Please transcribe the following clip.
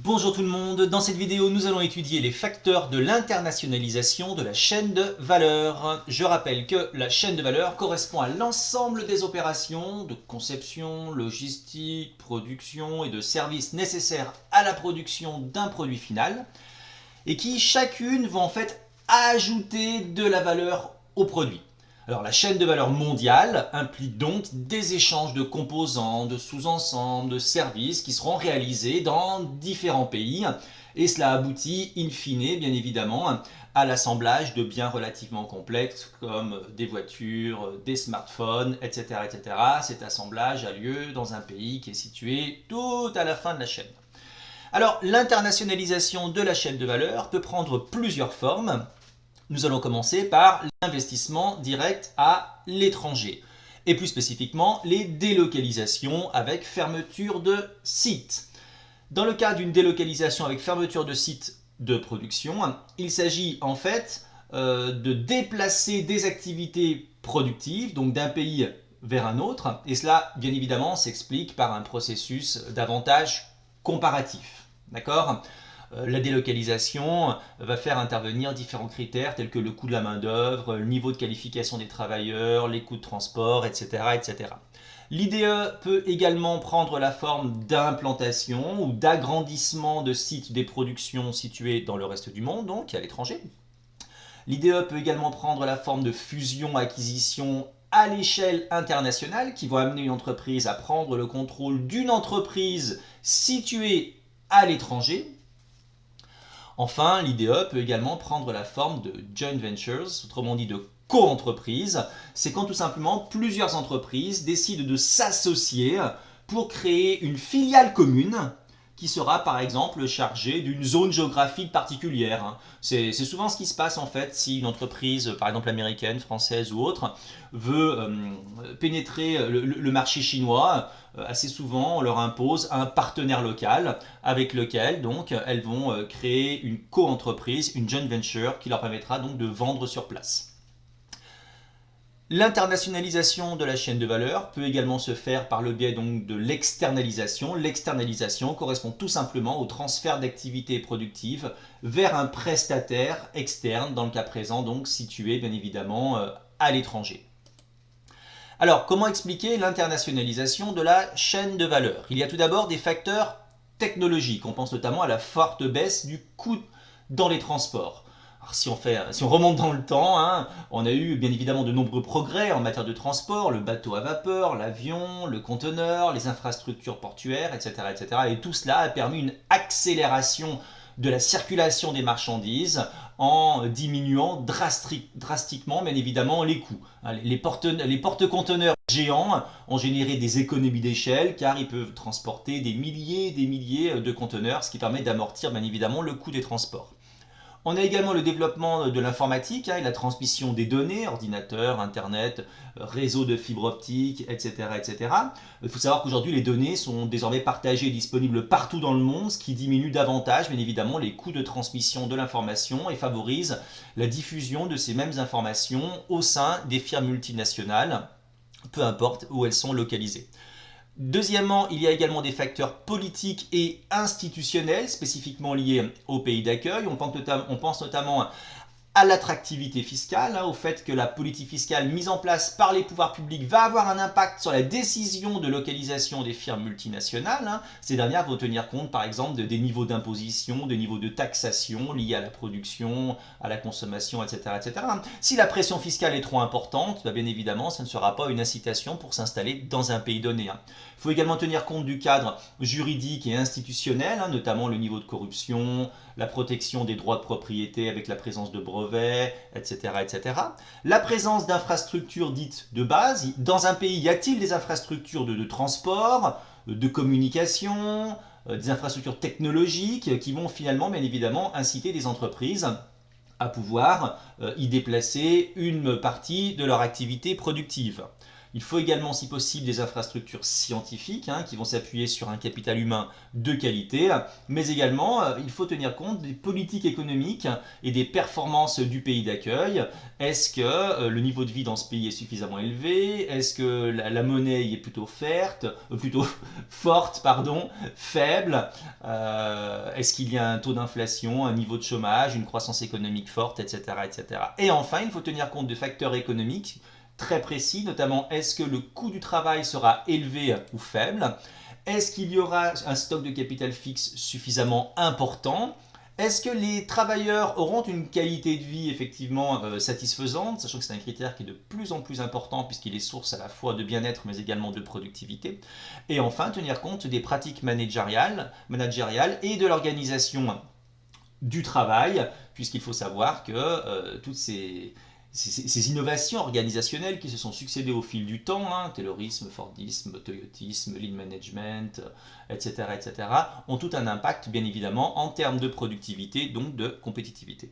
Bonjour tout le monde, dans cette vidéo nous allons étudier les facteurs de l'internationalisation de la chaîne de valeur. Je rappelle que la chaîne de valeur correspond à l'ensemble des opérations de conception, logistique, production et de services nécessaires à la production d'un produit final et qui chacune vont en fait ajouter de la valeur au produit. Alors la chaîne de valeur mondiale implique donc des échanges de composants, de sous-ensembles, de services qui seront réalisés dans différents pays et cela aboutit in fine bien évidemment à l'assemblage de biens relativement complexes comme des voitures, des smartphones, etc. etc. Cet assemblage a lieu dans un pays qui est situé tout à la fin de la chaîne. Alors l'internationalisation de la chaîne de valeur peut prendre plusieurs formes. Nous allons commencer par l'investissement direct à l'étranger et plus spécifiquement les délocalisations avec fermeture de sites. Dans le cas d'une délocalisation avec fermeture de site de production, il s'agit en fait de déplacer des activités productives, donc d'un pays vers un autre, et cela bien évidemment s'explique par un processus d'avantage comparatif. D'accord ? La délocalisation va faire intervenir différents critères tels que le coût de la main-d'œuvre, le niveau de qualification des travailleurs, les coûts de transport, etc. etc. L'IDE peut également prendre la forme d'implantation ou d'agrandissement de sites des productions situés dans le reste du monde, donc à l'étranger. L'IDE peut également prendre la forme de fusion-acquisition à l'échelle internationale qui vont amener une entreprise à prendre le contrôle d'une entreprise située à l'étranger. Enfin, l'IDE peut également prendre la forme de joint ventures, autrement dit de co-entreprises. C'est quand tout simplement plusieurs entreprises décident de s'associer pour créer une filiale commune qui sera par exemple chargée d'une zone géographique particulière. C'est souvent ce qui se passe en fait si une entreprise, par exemple américaine, française ou autre, veut pénétrer le marché chinois. Assez souvent, on leur impose un partenaire local avec lequel donc elles vont créer une co-entreprise, une joint venture qui leur permettra donc de vendre sur place. L'internationalisation de la chaîne de valeur peut également se faire par le biais donc de l'externalisation. L'externalisation correspond tout simplement au transfert d'activités productives vers un prestataire externe, dans le cas présent donc situé bien évidemment à l'étranger. Alors, comment expliquer l'internationalisation de la chaîne de valeur? Il y a tout d'abord des facteurs technologiques. On pense notamment à la forte baisse du coût dans les transports. Alors, si on remonte dans le temps, on a eu bien évidemment de nombreux progrès en matière de transport, le bateau à vapeur, l'avion, le conteneur, les infrastructures portuaires, etc., etc. Et tout cela a permis une accélération de la circulation des marchandises en diminuant drastiquement, bien évidemment, les coûts. Les porte-conteneurs géants ont généré des économies d'échelle car ils peuvent transporter des milliers et des milliers de conteneurs, ce qui permet d'amortir, bien évidemment, le coût des transports. On a également le développement de l'informatique et la transmission des données, ordinateurs, internet, réseaux de fibre optique, etc. etc. Il faut savoir qu'aujourd'hui les données sont désormais partagées et disponibles partout dans le monde, ce qui diminue davantage bien évidemment les coûts de transmission de l'information et favorise la diffusion de ces mêmes informations au sein des firmes multinationales, peu importe où elles sont localisées. Deuxièmement, il y a également des facteurs politiques et institutionnels spécifiquement liés au pays d'accueil. On pense notamment à l'attractivité fiscale, au fait que la politique fiscale mise en place par les pouvoirs publics va avoir un impact sur la décision de localisation des firmes multinationales. Ces dernières vont tenir compte par exemple des niveaux d'imposition, des niveaux de taxation liés à la production, à la consommation, etc. etc. Si la pression fiscale est trop importante, bien évidemment, ça ne sera pas une incitation pour s'installer dans un pays donné. Il faut également tenir compte du cadre juridique et institutionnel, notamment le niveau de corruption, la protection des droits de propriété avec la présence de brevets, etc. etc. La présence d'infrastructures dites de base. Dans un pays, y a-t-il des infrastructures de transport, de communication, des infrastructures technologiques qui vont finalement, bien évidemment, inciter des entreprises à pouvoir y déplacer une partie de leur activité productive. Il faut également, si possible, des infrastructures scientifiques qui vont s'appuyer sur un capital humain de qualité, mais également, il faut tenir compte des politiques économiques et des performances du pays d'accueil. Est-ce que le niveau de vie dans ce pays est suffisamment élevé? Est-ce que la monnaie y est plutôt plutôt forte, pardon, faible? Est-ce qu'il y a un taux d'inflation, un niveau de chômage, une croissance économique forte, etc., etc. Et enfin, il faut tenir compte de facteurs économiques très précis, notamment est-ce que le coût du travail sera élevé ou faible? Est-ce qu'il y aura un stock de capital fixe suffisamment important? Est-ce que les travailleurs auront une qualité de vie effectivement satisfaisante, sachant que c'est un critère qui est de plus en plus important puisqu'il est source à la fois de bien-être mais également de productivité. Et enfin, tenir compte des pratiques managériales et de l'organisation du travail, puisqu'il faut savoir que toutes ces innovations organisationnelles qui se sont succédées au fil du temps, Taylorisme, Fordisme, Toyotisme, Lean Management, etc., etc., ont tout un impact bien évidemment en termes de productivité, donc de compétitivité.